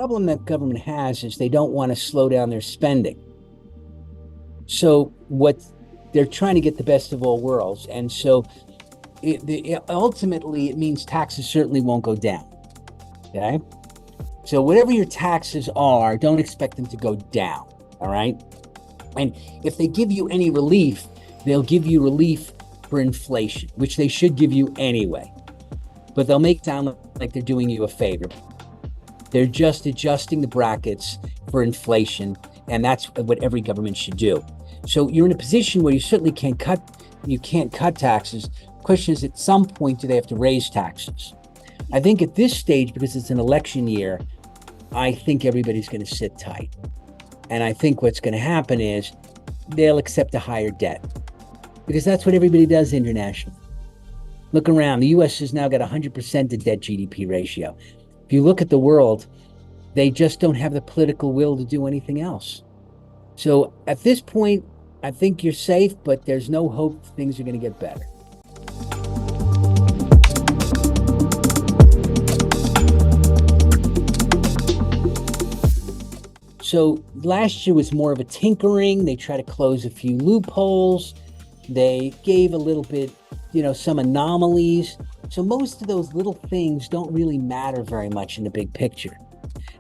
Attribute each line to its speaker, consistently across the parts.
Speaker 1: problem that government has is they don't want to slow down their spending. So what they're trying to get the best of all worlds. And so ultimately it means taxes certainly won't go down. Okay. So whatever your taxes are, don't expect them to go down. All right. And if they give you any relief, they'll give you relief for inflation, which they should give you anyway. But they'll make it sound like they're doing you a favor. They're just adjusting the brackets for inflation, and that's what every government should do. So you're in a position where you certainly can't cut taxes. The question is, at some point, do they have to raise taxes? I think at this stage, because it's an election year, I think everybody's going to sit tight. And I think what's going to happen is they'll accept a higher debt, because that's what everybody does internationally. Look around. The U.S. has now got 100% of debt GDP ratio. If you look at the world, they just don't have the political will to do anything else. So at this point, I think you're safe, but there's no hope things are going to get better. So last year was more of a tinkering. They tried to close a few loopholes. They gave a little bit, some anomalies. So most of those little things don't really matter very much in the big picture.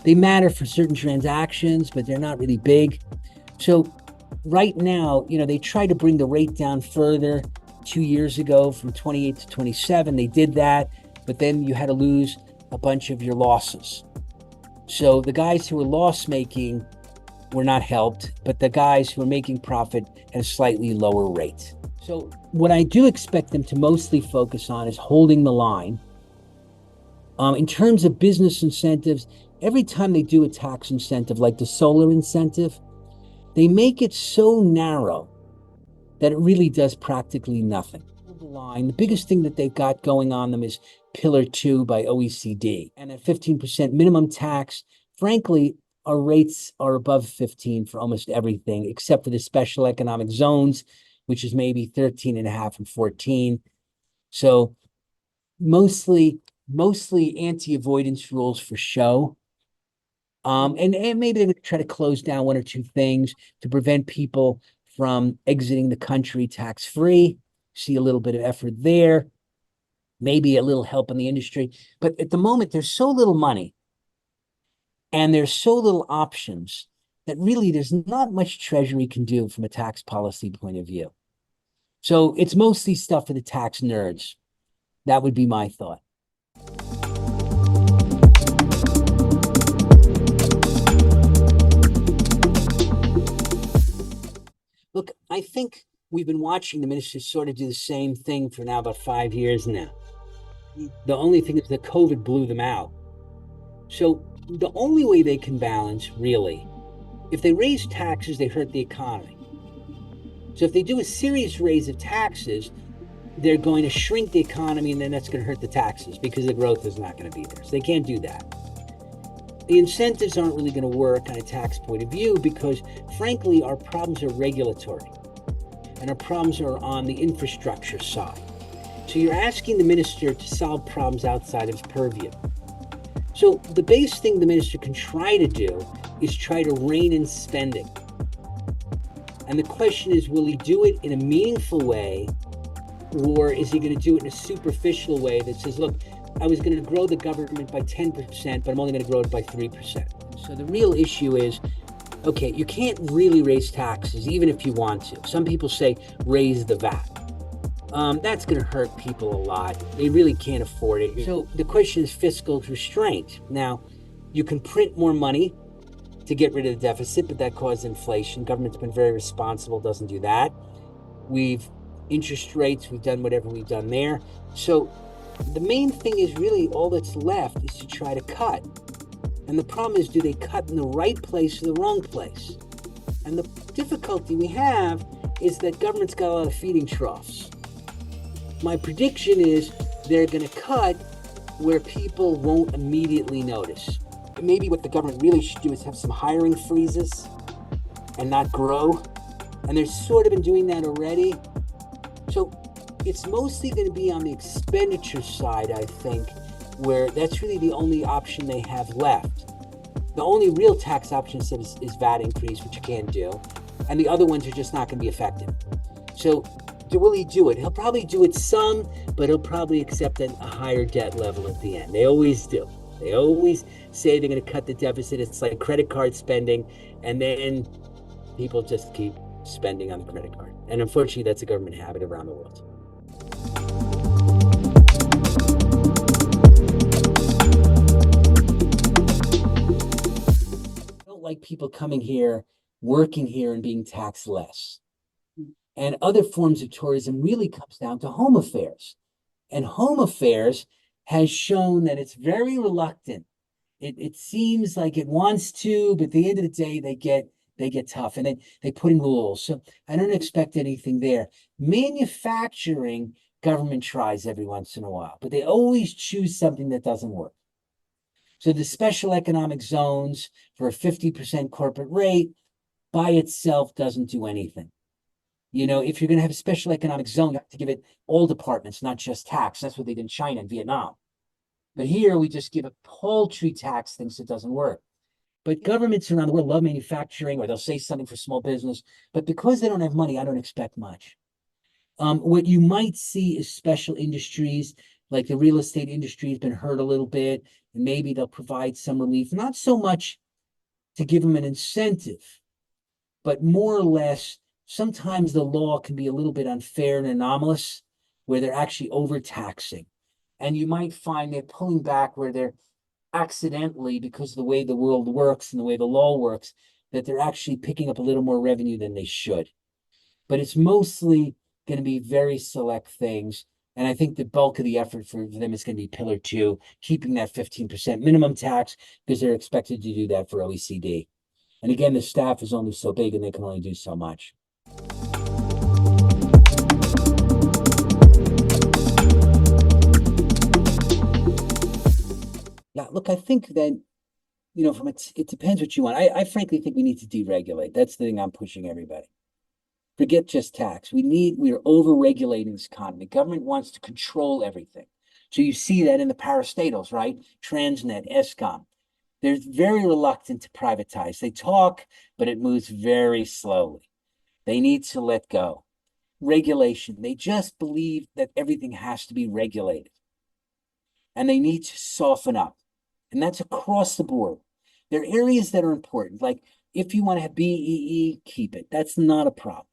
Speaker 1: They matter for certain transactions, but they're not really big. So right now, they tried to bring the rate down further 2 years ago from 28 to 27. They did that, but then you had to lose a bunch of your losses. So the guys who were loss making were not helped, but the guys who were making profit at a slightly lower rate. So what I do expect them to mostly focus on is holding the line. In terms of business incentives, every time they do a tax incentive, like the solar incentive, they make it so narrow that it really does practically nothing. The biggest thing that they've got going on them is Pillar 2 by OECD. And at 15% minimum tax, frankly, our rates are above 15 for almost everything, except for the special economic zones, which is maybe 13.5 and 14. So mostly anti-avoidance rules for show. And maybe they would try to close down one or two things to prevent people from exiting the country tax-free. See a little bit of effort there, maybe a little help in the industry. But at the moment, there's so little money and there's so little options that really there's not much Treasury can do from a tax policy point of view. So it's mostly stuff for the tax nerds. That would be my thought. Look, I think we've been watching the ministers sort of do the same thing for now about 5 years now. The only thing is that COVID blew them out. So the only way they can balance, really, if they raise taxes, they hurt the economy. So if they do a serious raise of taxes, they're going to shrink the economy, and then that's going to hurt the taxes because the growth is not going to be there. So they can't do that. The incentives aren't really going to work on a tax point of view because, frankly, our problems are regulatory. And our problems are on the infrastructure side. So you're asking the minister to solve problems outside of his purview. So the base thing the minister can try to do is try to rein in spending. And the question is, will he do it in a meaningful way, or is he going to do it in a superficial way that says, look, I was going to grow the government by 10%, but I'm only going to grow it by 3%. So the real issue is, okay, you can't really raise taxes, even if you want to. Some people say raise the VAT. That's going to hurt people a lot. They really can't afford it. So the question is fiscal restraint. Now, you can print more money to get rid of the deficit, but that causes inflation. Government's been very responsible, doesn't do that. Interest rates, we've done whatever we've done there. So the main thing is really all that's left is to try to cut. And the problem is, do they cut in the right place or the wrong place? And the difficulty we have is that government's got a lot of feeding troughs. My prediction is they're going to cut where people won't immediately notice. Maybe what the government really should do is have some hiring freezes and not grow. And they've sort of been doing that already. So it's mostly going to be on the expenditure side, I think, where that's really the only option they have left. The only real tax option is VAT increase, which you can't do. And the other ones are just not going to be effective. So will he do it? He'll probably do it some, but he'll probably accept a higher debt level at the end. They always do. They always say they're going to cut the deficit. It's like credit card spending, and then people just keep spending on the credit card. And unfortunately, that's a government habit around the world. I don't like people coming here, working here, and being taxed less. And other forms of tourism really comes down to home affairs. And home affairs has shown that it's very reluctant. It seems like it wants to, but at the end of the day, they get tough, and they put in rules. So I don't expect anything there. Manufacturing, government tries every once in a while, but they always choose something that doesn't work. So the special economic zones for a 50% corporate rate by itself doesn't do anything. You know, if you're going to have a special economic zone, you have to give it all departments, not just tax. That's what they did in China and Vietnam. But here we just give a paltry tax, thinks it doesn't work. But governments around the world love manufacturing, or they'll say something for small business. But because they don't have money, I don't expect much. What you might see is special industries, like the real estate industry has been hurt a little bit, and maybe they'll provide some relief, not so much to give them an incentive, but more or less, sometimes the law can be a little bit unfair and anomalous, where they're actually overtaxing. And you might find they're pulling back where they're accidentally, because of the way the world works and the way the law works, that they're actually picking up a little more revenue than they should. But it's mostly going to be very select things. And I think the bulk of the effort for them is going to be Pillar 2, keeping that 15% minimum tax, because they're expected to do that for OECD. And again, the staff is only so big and they can only do so much. Yeah, look, I think that, you know, it depends what you want. I frankly think we need to deregulate. That's the thing I'm pushing everybody. Forget just tax. We are over-regulating this economy. Government wants to control everything. So you see that in the parastatals, right? Transnet, ESCOM. They're very reluctant to privatize. They talk, but it moves very slowly. They need to let go. Regulation. They just believe that everything has to be regulated. And they need to soften up. And that's across the board. There are areas that are important. Like if you want to have BEE, keep it. That's not a problem.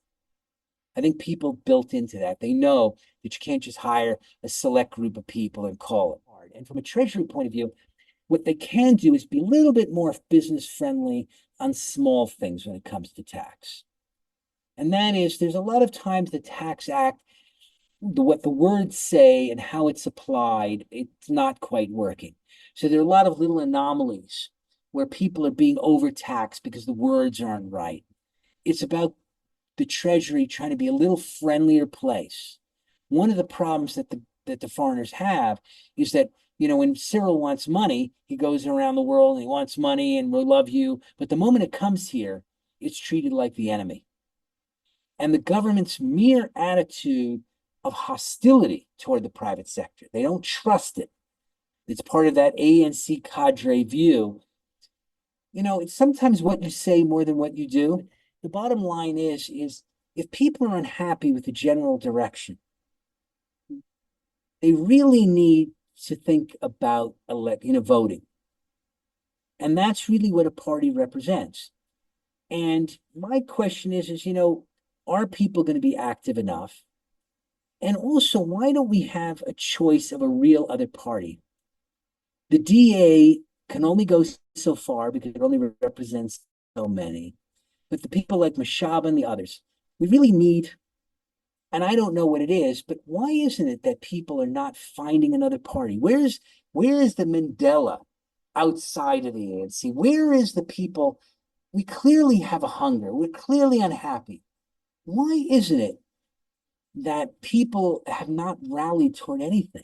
Speaker 1: I think people built into that. They know that you can't just hire a select group of people and call it hard. And from a Treasury point of view, what they can do is be a little bit more business friendly on small things when it comes to tax. And that is, there's a lot of times the Tax Act, what the words say and how it's applied, it's not quite working. So there are a lot of little anomalies where people are being overtaxed because the words aren't right. It's about the Treasury trying to be a little friendlier place. One of the problems that the foreigners have is that, you know, when Cyril wants money, he goes around the world and he wants money and we'll love you. But the moment it comes here, it's treated like the enemy. And the government's mere attitude of hostility toward the private sector, they don't trust it. It's part of that ANC cadre view. You know, it's sometimes what you say more than what you do. The bottom line is if people are unhappy with the general direction, they really need to think about voting. And that's really what a party represents. And my question is, you know, are people going to be active enough? And also, why don't we have a choice of a real other party? The DA can only go so far because it only represents so many. But the people like Mashaba and the others, we really need, and I don't know what it is, but why isn't it that people are not finding another party? Where is the Mandela outside of the ANC? Where is the people? We clearly have a hunger. We're clearly unhappy. Why isn't it that people have not rallied toward anything?